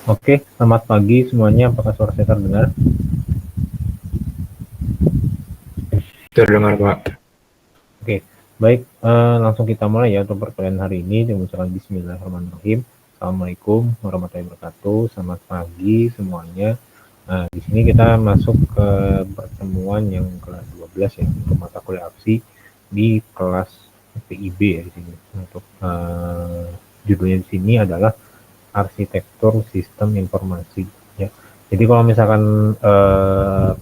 Oke, selamat pagi semuanya. Apakah suara saya terdengar? Terdengar, Pak. Oke, baik. Langsung kita mulai ya untuk perkuliahan hari ini dengan ucapan Bismillahirrahmanirrahim. Assalamualaikum warahmatullahi wabarakatuh. Selamat pagi semuanya. Di sini kita masuk ke pertemuan yang kelas 12 ya untuk mata kuliah APSI di kelas PIB ya di sini. Untuk judulnya di sini adalah arsitektur sistem informasi ya. Jadi kalau misalkan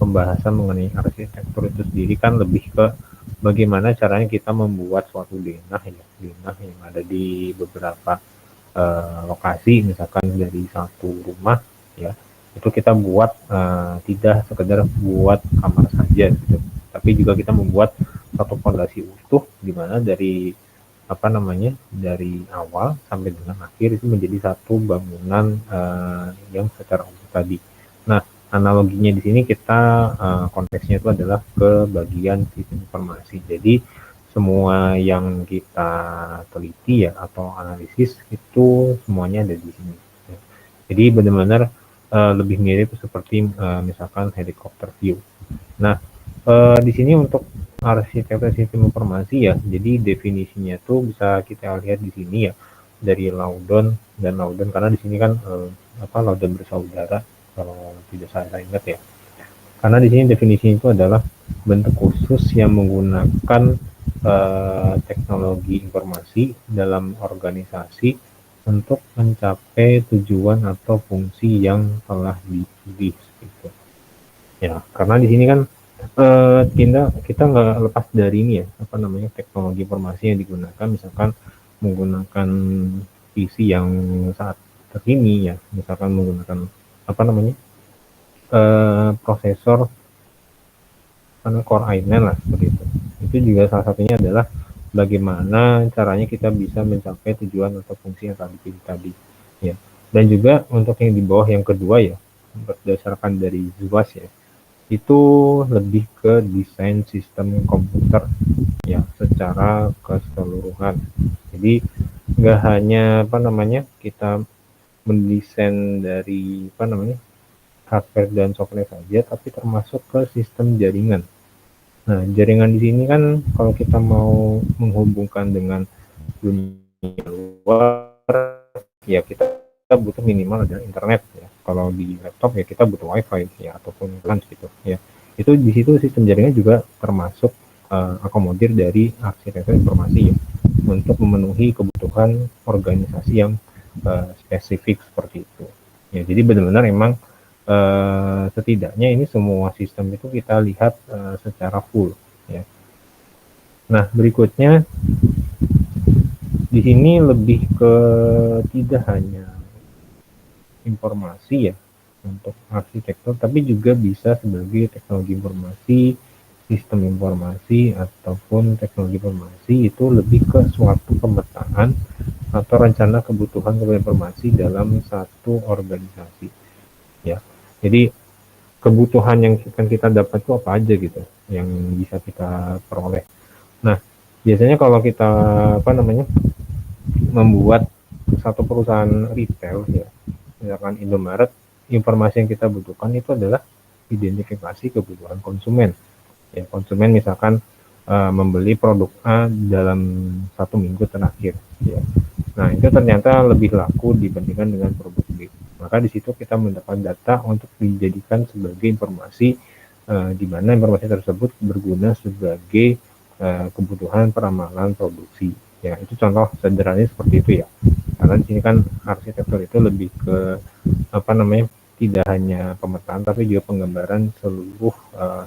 pembahasan mengenai arsitektur itu sendiri kan lebih ke bagaimana caranya kita membuat suatu denah ya, denah yang ada di beberapa lokasi, misalkan dari satu rumah ya, itu kita buat tidak sekedar buat kamar saja gitu, tapi juga kita membuat satu fondasi utuh di mana dari apa namanya dari awal sampai dengan akhir itu menjadi satu bangunan yang secara umum tadi. Nah, analoginya di sini kita konteksnya itu adalah ke bagian sistem informasi. Jadi semua yang kita teliti ya atau analisis itu semuanya ada di sini. Ya. Jadi benar-benar lebih mirip seperti misalkan helikopter view. Nah, di sini untuk arsitektur sistem informasi ya, jadi definisinya tuh bisa kita lihat di sini ya dari Laudon dan Laudon karena di sini kan Laudon bersaudara kalau tidak salah ingat ya. Karena di sini definisinya itu adalah bentuk khusus yang menggunakan teknologi informasi dalam organisasi untuk mencapai tujuan atau fungsi yang telah dipilih gitu. Ya, karena di sini kan kita nggak lepas dari ini ya, apa namanya teknologi informasi yang digunakan, misalkan menggunakan PC yang saat terkini ya, misalkan menggunakan apa namanya prosesor karena Core i9 lah seperti itu. Itu juga salah satunya adalah bagaimana caranya kita bisa mencapai tujuan atau fungsi yang tadi dipilih tadi. Ya. Dan juga untuk yang di bawah yang kedua ya, berdasarkan dari ZUAS ya, itu lebih ke desain sistem komputer ya secara keseluruhan. Jadi nggak hanya apa namanya kita mendesain dari apa namanya hardware dan software saja, tapi termasuk ke sistem jaringan. Nah, jaringan di sini kan kalau kita mau menghubungkan dengan dunia luar, ya kita butuh minimal ada internet ya. Kalau di laptop ya kita butuh wifi ya ataupun LAN gitu ya. Itu di situ sistem jaringan juga termasuk akomodir dari arsitektur informasi ya, untuk memenuhi kebutuhan organisasi yang spesifik seperti itu. Ya, jadi benar-benar emang setidaknya ini semua sistem itu kita lihat secara full ya. Nah, berikutnya di sini lebih ke tidak hanya informasi ya untuk arsitektur, tapi juga bisa sebagai teknologi informasi, sistem informasi, ataupun teknologi informasi itu lebih ke suatu pemetaan atau rencana kebutuhan informasi dalam satu organisasi ya. Jadi kebutuhan yang akan kita dapat itu apa aja gitu yang bisa kita peroleh. Nah, biasanya kalau kita apa namanya membuat satu perusahaan retail ya, misalkan Indomaret, informasi yang kita butuhkan itu adalah identifikasi kebutuhan konsumen. Ya, konsumen misalkan membeli produk A dalam 1 minggu terakhir. Ya. Nah, itu ternyata lebih laku dibandingkan dengan produk B. Maka di situ kita mendapat data untuk dijadikan sebagai informasi di mana informasi tersebut berguna sebagai kebutuhan peramalan produksi. Ya, itu contoh sederhananya seperti itu ya. Karena di sini kan arsitektur itu lebih ke apa namanya tidak hanya pemetaan tapi juga penggambaran seluruh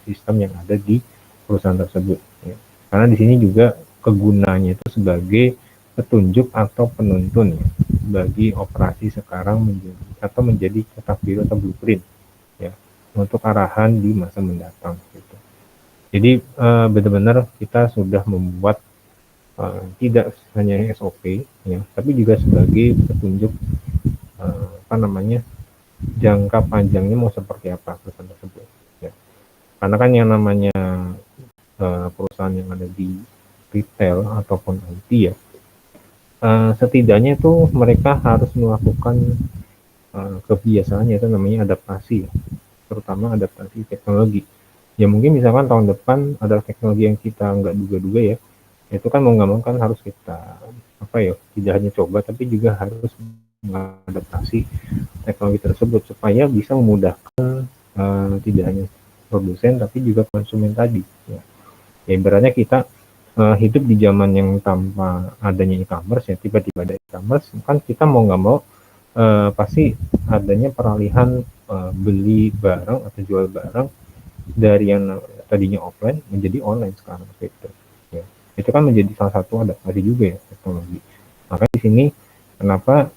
sistem yang ada di perusahaan tersebut. Ya. Karena di sini juga kegunaannya itu sebagai petunjuk atau penuntun ya, bagi operasi sekarang menjadi cetak biru atau blueprint ya untuk arahan di masa mendatang gitu. Jadi benar-benar kita sudah membuat tidak hanya SOP ya, tapi juga sebagai petunjuk apa namanya jangka panjangnya mau seperti apa perusahaan tersebut. Ya. Karena kan yang namanya perusahaan yang ada di retail ataupun IT ya, setidaknya itu mereka harus melakukan kebiasaannya, itu namanya adaptasi, terutama adaptasi teknologi. Ya mungkin misalkan tahun depan ada teknologi yang kita nggak duga-duga ya, itu kan mau nggak mau kan harus kita apa ya, tidak hanya coba tapi juga harus mengadaptasi teknologi tersebut supaya bisa memudahkan tidak hanya produsen tapi juga konsumen tadi ya. Ya ibaratnya kita hidup di zaman yang tanpa adanya e-commerce ya, tiba-tiba ada e-commerce kan kita mau nggak mau pasti adanya peralihan beli barang atau jual barang dari yang tadinya offline menjadi online sekarang gitu ya. Itu kan menjadi salah satu adaptasi juga ya teknologi. Maka di sini kenapa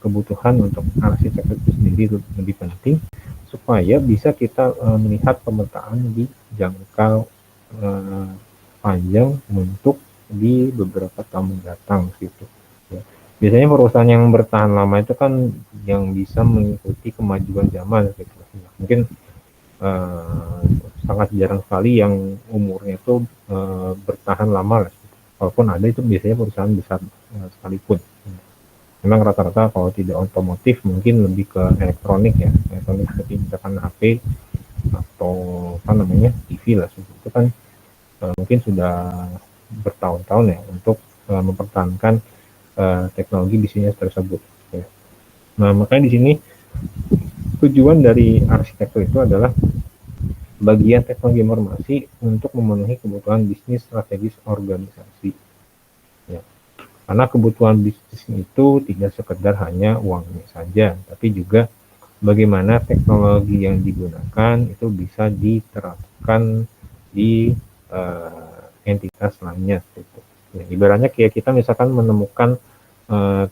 kebutuhan untuk arsitektur itu sendiri lebih penting supaya bisa kita melihat pemetaan di jangka panjang untuk di beberapa tahun mendatang gitu ya. Biasanya perusahaan yang bertahan lama itu kan yang bisa mengikuti kemajuan zaman gitu. Mungkin uh, sangat jarang sekali yang umurnya itu bertahan lama lah. Walaupun ada itu biasanya perusahaan besar sekalipun. Memang rata-rata kalau tidak otomotif mungkin lebih ke elektronik ya, elektronik seperti misalkan HP atau apa namanya TV lah, itu kan mungkin sudah bertahun-tahun ya untuk mempertahankan teknologi bisnis tersebut. Ya. Nah makanya di sini tujuan dari arsitektur itu adalah bagian teknologi informasi untuk memenuhi kebutuhan bisnis strategis organisasi. Ya. Karena kebutuhan bisnis itu tidak sekedar hanya uangnya saja, tapi juga bagaimana teknologi yang digunakan itu bisa diterapkan di entitas lainnya. Gitu. Ya, ibaratnya kayak kita misalkan menemukan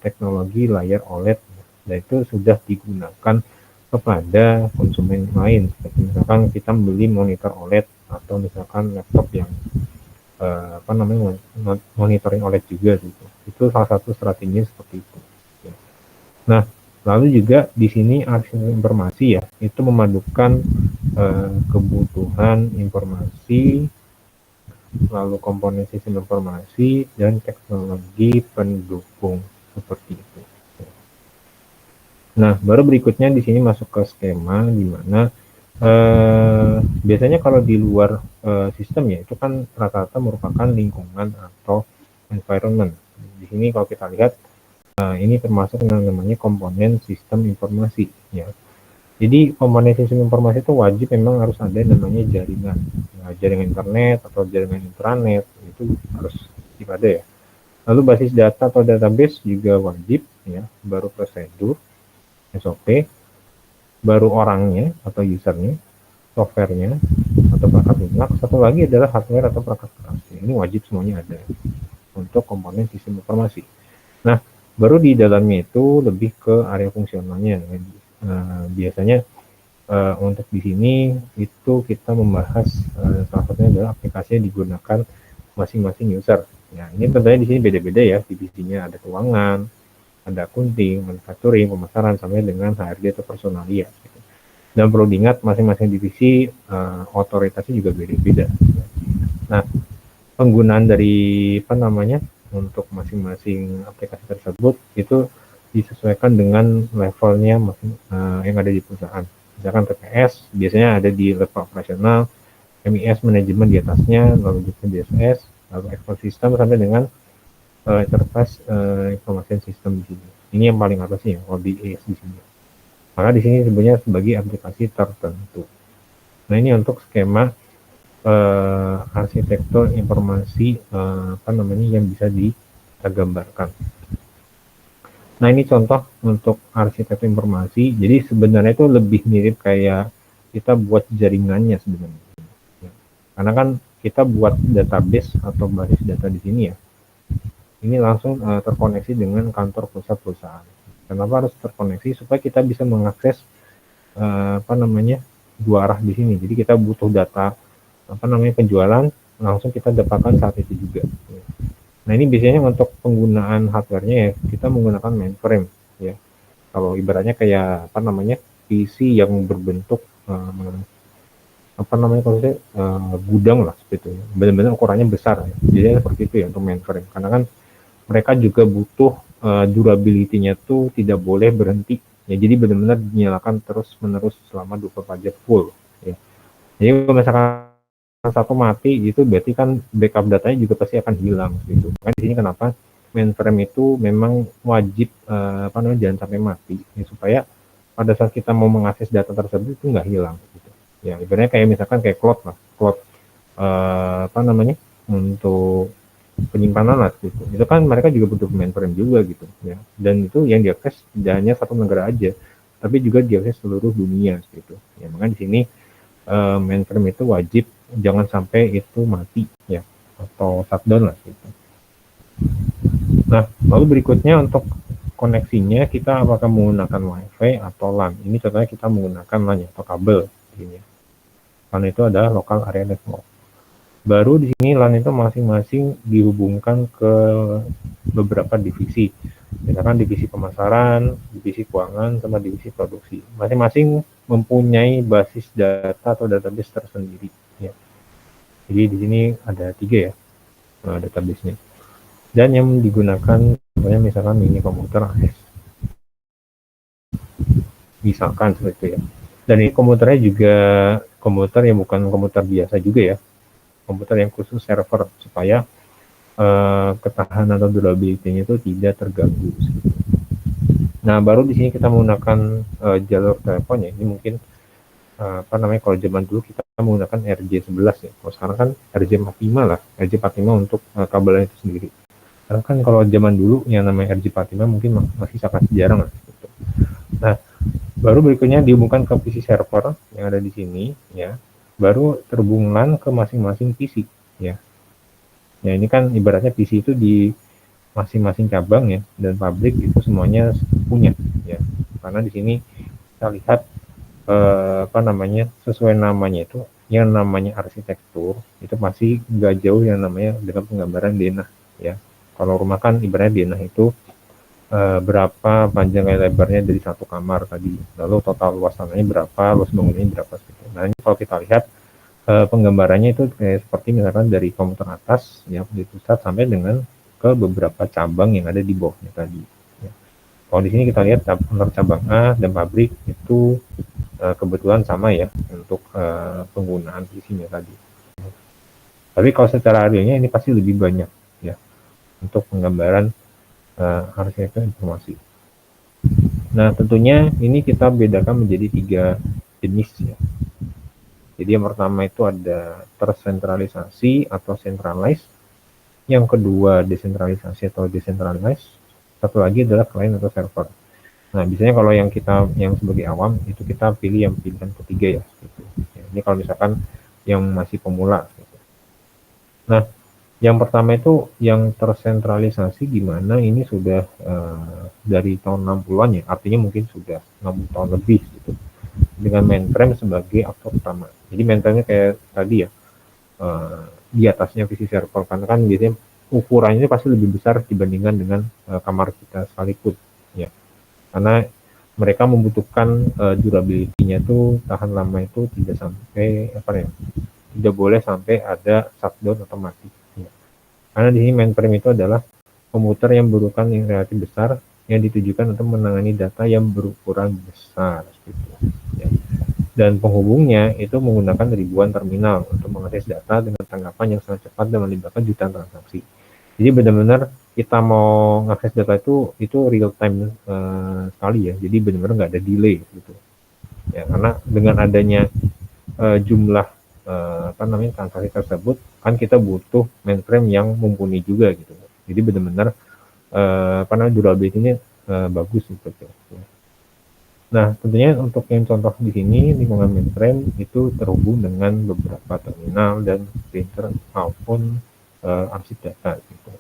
teknologi layar OLED, dan itu sudah digunakan kepada konsumen lain. Seperti misalkan kita beli monitor OLED atau misalkan laptop yang apa namanya monitoring OLED juga gitu. Itu salah satu strateginya seperti itu. Nah, lalu juga di sini arsitektur informasi ya, itu memadukan kebutuhan informasi, lalu komponen sistem informasi dan teknologi pendukung seperti itu. Nah, baru berikutnya di sini masuk ke skema di mana biasanya kalau di luar sistem ya itu kan rata-rata merupakan lingkungan atau environment. Di sini kalau kita lihat ini termasuk yang namanya komponen sistem informasi ya. Jadi komponen sistem informasi itu wajib memang harus ada yang namanya jaringan, ya, jaringan internet atau jaringan intranet itu harus ada ya. Lalu basis data atau database juga wajib ya, baru prosedur SOP, baru orangnya atau usernya, softwarenya atau perangkat lunak, satu lagi adalah hardware atau perangkat keras. Ini wajib semuanya ada untuk komponen sistem informasi. Nah, baru di dalamnya itu lebih ke area fungsionalnya. Biasanya untuk di sini itu kita membahas salah satunya adalah aplikasi yang digunakan masing-masing user. Ya, ini tentunya di sini beda-beda ya, divisinya ada keuangan, ada accounting, manufacturing, pemasaran, sampai dengan HRD atau personalia. Gitu. Dan perlu diingat masing-masing divisi otoritasnya juga beda-beda. Nah, penggunaan dari apa namanya untuk masing-masing aplikasi tersebut itu disesuaikan dengan levelnya yang ada di perusahaan. Misalkan TPS biasanya ada di level operasional, MIS manajemen di atasnya, lalu juga DSS, lalu export system sampai dengan enterprise information system di sini. Ini yang paling atas ya, kalau di ES di sini. Maka di sini sebenarnya sebagai aplikasi tertentu. Nah ini untuk skema arsitektur informasi apa namanya yang bisa kita gambarkan. Nah ini contoh untuk arsitektur informasi. Jadi sebenarnya itu lebih mirip kayak kita buat jaringannya sebenarnya. Ya. Karena kan kita buat database atau basis data di sini ya. Ini langsung terkoneksi dengan kantor pusat perusahaan. Kenapa harus terkoneksi? Supaya kita bisa mengakses apa namanya dua arah di sini. Jadi kita butuh data apa namanya penjualan langsung kita dapatkan saat itu juga. Nah ini biasanya untuk penggunaan hardware-nya ya kita menggunakan mainframe ya. Kalau ibaratnya kayak apa namanya PC yang berbentuk apa namanya kalau saya gudang lah seperti itu. Benar-benar ukurannya besar ya. Jadi seperti itu ya untuk mainframe. Karena kan mereka juga butuh durability-nya tuh tidak boleh berhenti ya. Jadi benar-benar dinyalakan terus menerus selama 24 jam full ya. Jadi kalau misalkan satu mati itu berarti kan backup datanya juga pasti akan hilang gitu. Kan di sini kenapa mainframe itu memang wajib jangan sampai mati ya, supaya pada saat kita mau mengakses data tersebut itu nggak hilang gitu. Ya ibaratnya kayak misalkan kayak cloud lah, cloud untuk penyimpanan lah gitu. Itu kan mereka juga butuh mainframe juga gitu ya. Dan itu yang diakses tidak hanya satu negara aja, tapi juga diakses seluruh dunia gitu. Ya makanya di sini mainframe itu wajib jangan sampai itu mati ya atau shutdown lah gitu. Nah, lalu berikutnya untuk koneksinya kita apakah menggunakan WiFi atau LAN. Ini contohnya kita menggunakan LAN ya, atau kabel. Gini. LAN itu adalah local area network. Baru di sini LAN itu masing-masing dihubungkan ke beberapa divisi. Misalkan divisi pemasaran, divisi keuangan, sama divisi produksi. Masing-masing mempunyai basis data atau database tersendiri. Ya. Jadi di sini ada 3 ya database-nya. Dan yang digunakan contohnya misalkan mini komputer AS. Misalkan seperti itu ya. Dan ini komputernya juga komputer yang bukan komputer biasa juga ya. Komputer yang khusus server supaya ketahanan atau durability-nya itu tidak terganggu. Nah, baru di sini kita menggunakan jalur telepon ya. Ini mungkin kalau zaman dulu kita menggunakan RJ11 ya. Kalau sekarang kan RJ45 lah, RJ45 untuk kabelnya itu sendiri. Karena kan kalau zaman dulu yang namanya RJ45 mungkin masih sangat jarang lah. Gitu. Nah, baru berikutnya dihubungkan ke PC server yang ada di sini ya. Baru terhubung LAN ke masing-masing PC ya. Ya ini kan ibaratnya PC itu di masing-masing cabang ya dan pabrik itu semuanya punya ya. Karena di sini kita lihat sesuai namanya itu yang namanya arsitektur itu masih nggak jauh yang namanya dengan penggambaran denah ya. Kalau rumah kan ibaratnya denah itu berapa panjang lebarnya dari satu kamar tadi, lalu total luas tanahnya berapa, luas bangunannya berapa gitu. Nah ini kalau kita lihat penggambarannya itu kayak seperti misalkan dari komputer atas ya di pusat sampai dengan ke beberapa cabang yang ada di bawahnya tadi. Ya. Kalau di sini kita lihat untuk cabang A dan pabrik itu kebetulan sama ya untuk penggunaan isinya tadi. Tapi kalau secara realnya ini pasti lebih banyak ya untuk penggambaran arsitektur informasi. Nah tentunya ini kita bedakan menjadi 3 jenis ya. Jadi yang pertama itu ada tersentralisasi atau centralized, yang kedua desentralisasi atau decentralized, satu lagi adalah client atau server. Nah biasanya kalau yang sebagai awam itu kita pilih yang pilihan ketiga ya. Gitu. Ya ini kalau misalkan yang masih pemula. Gitu. Nah yang pertama itu yang tersentralisasi gimana ini sudah dari tahun 60-an ya, artinya mungkin sudah 60 tahun lebih gitu. Dengan mainframe sebagai aktor utama. Jadi mainframe kayak tadi ya, di atasnya PC server kan biasanya ukurannya pasti lebih besar dibandingkan dengan kamar kita sekalipun ya. Karena mereka membutuhkan durability-nya itu tahan lama itu tidak sampai tidak boleh sampai ada shutdown atau mati. Ya. Karena di sini mainframe itu adalah komputer yang berukuran yang relatif besar yang ditujukan untuk menangani data yang berukuran besar gitu. Ya. Dan penghubungnya itu menggunakan ribuan terminal untuk mengakses data dengan tanggapan yang sangat cepat dan melibatkan jutaan transaksi. Jadi benar-benar kita mau mengakses data itu real time sekali ya. Jadi benar-benar nggak ada delay gitu. Ya karena dengan adanya jumlah transaksi tersebut kan kita butuh mainframe yang mumpuni juga gitu. Jadi benar-benar durability-nya bagus gitu. Ya. Nah, tentunya untuk yang contoh di sini lingkungan mainframe itu terhubung dengan beberapa terminal dan printer maupun arsip data gitu.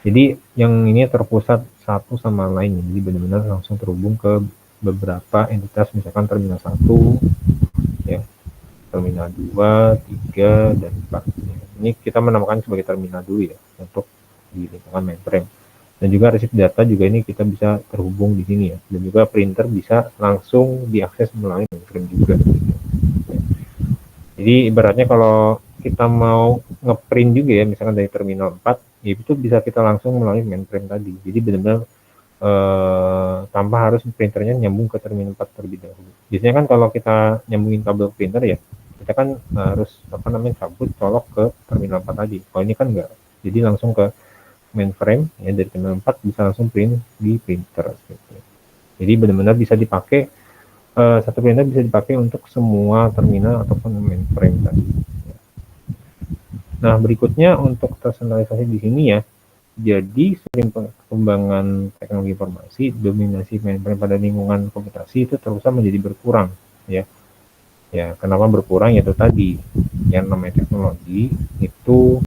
Jadi yang ini terpusat satu sama lain, jadi benar-benar langsung terhubung ke beberapa entitas, misalkan terminal 1 ya, terminal 2, 3 dan 4. Ini kita menamakan sebagai terminal dulu ya untuk di lingkungan mainframe. Dan juga arsip data juga ini kita bisa terhubung di sini ya. Dan juga printer bisa langsung diakses melalui mainframe juga. Jadi ibaratnya kalau kita mau ngeprint juga ya, misalkan dari terminal 4, ya itu bisa kita langsung melalui mainframe tadi. Jadi benar-benar tanpa harus printernya nyambung ke terminal 4 terlebih dahulu. Biasanya kan kalau kita nyambungin kabel printer ya, kita kan harus cabut colok ke terminal 4 tadi. Kalau ini kan enggak, jadi langsung ke mainframe ya, dari terminal 4 bisa langsung print di printer gitu. Jadi benar-benar bisa dipakai, satu printer bisa dipakai untuk semua terminal ataupun mainframe tadi. Nah, berikutnya untuk tersentralisasi di sini ya. Jadi sering perkembangan teknologi informasi, dominasi mainframe pada lingkungan komputasi itu terus menjadi berkurang ya. Ya, kenapa berkurang? Yaitu tadi yang namanya teknologi itu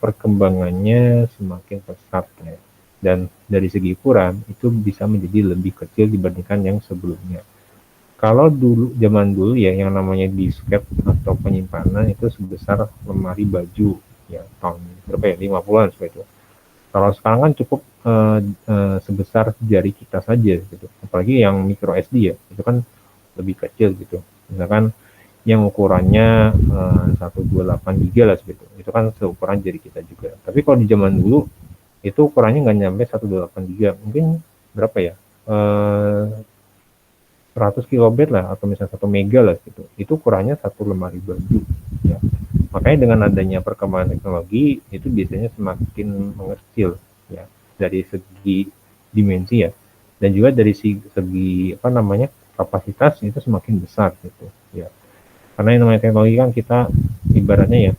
perkembangannya semakin pesat ya. Dan dari segi ukuran itu bisa menjadi lebih kecil dibandingkan yang sebelumnya. Kalau zaman dulu ya yang namanya disket atau penyimpanan itu sebesar lemari baju ya, tahun berapa ya, 50-an seperti itu. Kalau sekarang kan cukup sebesar jari kita saja gitu. Apalagi yang micro SD ya, itu kan lebih kecil gitu. Misalkan yang ukurannya 128 GB lah seperti itu. Itu kan seukuran jari kita juga. Tapi kalau di zaman dulu itu ukurannya nggak nyampe 128 GB, mungkin berapa ya? 100 kilobit lah, atau misalnya 1 mega lah gitu. Itu ukurannya satu lemari baju ya. Makanya dengan adanya perkembangan teknologi itu biasanya semakin mengecil ya, dari segi dimensi ya, dan juga dari segi kapasitas itu semakin besar gitu ya. Karena yang namanya teknologi kan kita ibaratnya ya,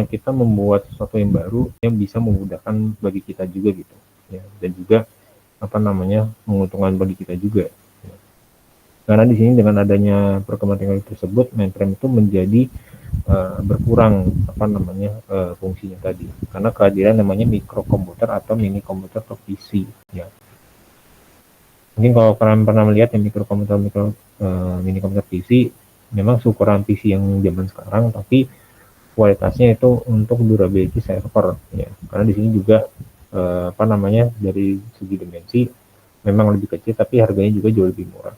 kita membuat sesuatu yang baru yang bisa memudahkan bagi kita juga gitu ya, dan juga menguntungkan bagi kita juga. Karena di sini dengan adanya perkembangan teknologi tersebut, mainframe itu menjadi berkurang fungsinya tadi, karena kehadiran namanya mikrokomputer atau mini komputer atau PC ya. Mungkin kalau kalian pernah melihat yang mikrokomputer mini komputer PC, memang seukuran PC yang zaman sekarang, tapi kualitasnya itu untuk durability server ya. Karena di sini juga dari segi dimensi memang lebih kecil, tapi harganya juga jauh lebih murah.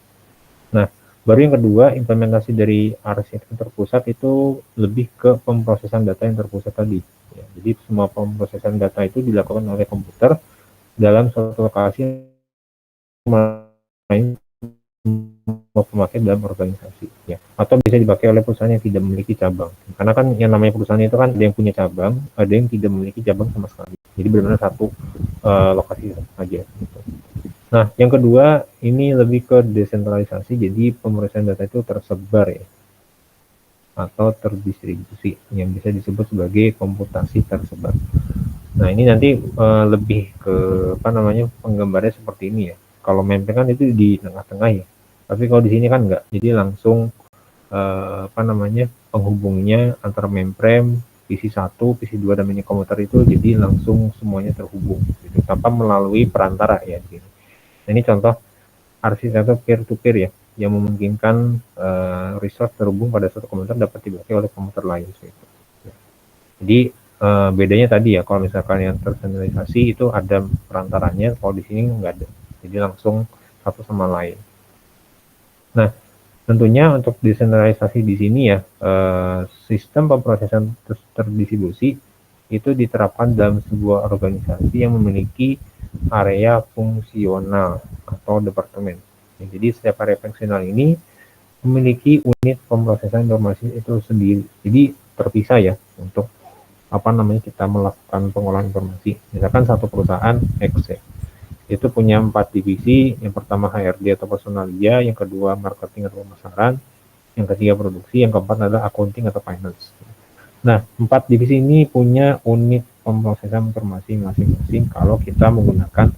Nah, baru yang kedua, implementasi dari arsitektur terpusat itu lebih ke pemrosesan data yang terpusat tadi ya. Jadi semua pemrosesan data itu dilakukan oleh komputer dalam suatu lokasi memakai dalam organisasi ya, atau bisa dipakai oleh perusahaan yang tidak memiliki cabang. Karena kan yang namanya perusahaan itu kan ada yang punya cabang, ada yang tidak memiliki cabang sama sekali. Jadi benar-benar satu lokasi saja gitu. Nah, yang kedua ini lebih ke desentralisasi, jadi pemrosesan data itu tersebar ya, atau terdistribusi, yang bisa disebut sebagai komputasi tersebar. Nah, ini nanti lebih ke penggambarnya seperti ini ya. Kalau mainframe kan itu di tengah-tengah ya, tapi kalau di sini kan enggak, jadi langsung penghubungnya antara mainframe, PC1, PC2 dan mini komputer itu jadi langsung semuanya terhubung gitu, tanpa melalui perantara ya gitu. Nah, ini contoh arsitektur peer-to-peer ya, yang memungkinkan resource terhubung pada satu komputer dapat dipakai oleh komputer lain. Gitu. Jadi bedanya tadi ya, kalau misalkan yang tersentralisasi itu ada perantaranya, kalau di sini nggak ada, jadi langsung satu sama lain. Nah, tentunya untuk desentralisasi di sini ya, sistem pemrosesan terdistribusi itu diterapkan dalam sebuah organisasi yang memiliki area fungsional atau departemen. Ya, jadi setiap area fungsional ini memiliki unit pemrosesan informasi itu sendiri. Jadi terpisah ya untuk kita melakukan pengolahan informasi. Misalkan satu perusahaan X ya, itu punya 4 divisi. Yang pertama HRD atau personalia, yang kedua marketing atau pemasaran, yang ketiga produksi, yang keempat adalah accounting atau finance. Nah, 4 divisi ini punya unit pemrosesan informasi masing-masing kalau kita menggunakan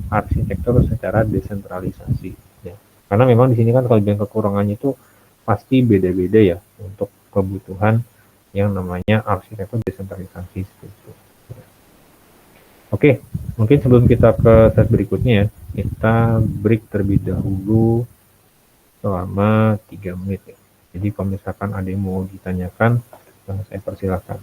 arsitektur secara desentralisasi ya. Karena memang di sini kan kelebihan kekurangannya itu pasti beda-beda ya untuk kebutuhan yang namanya arsitektur desentralisasi itu. Oke, mungkin sebelum kita ke slide berikutnya ya, kita break terlebih dahulu selama 3 menit ya. Jadi kalau misalkan ada yang mau ditanyakan, saya persilakan.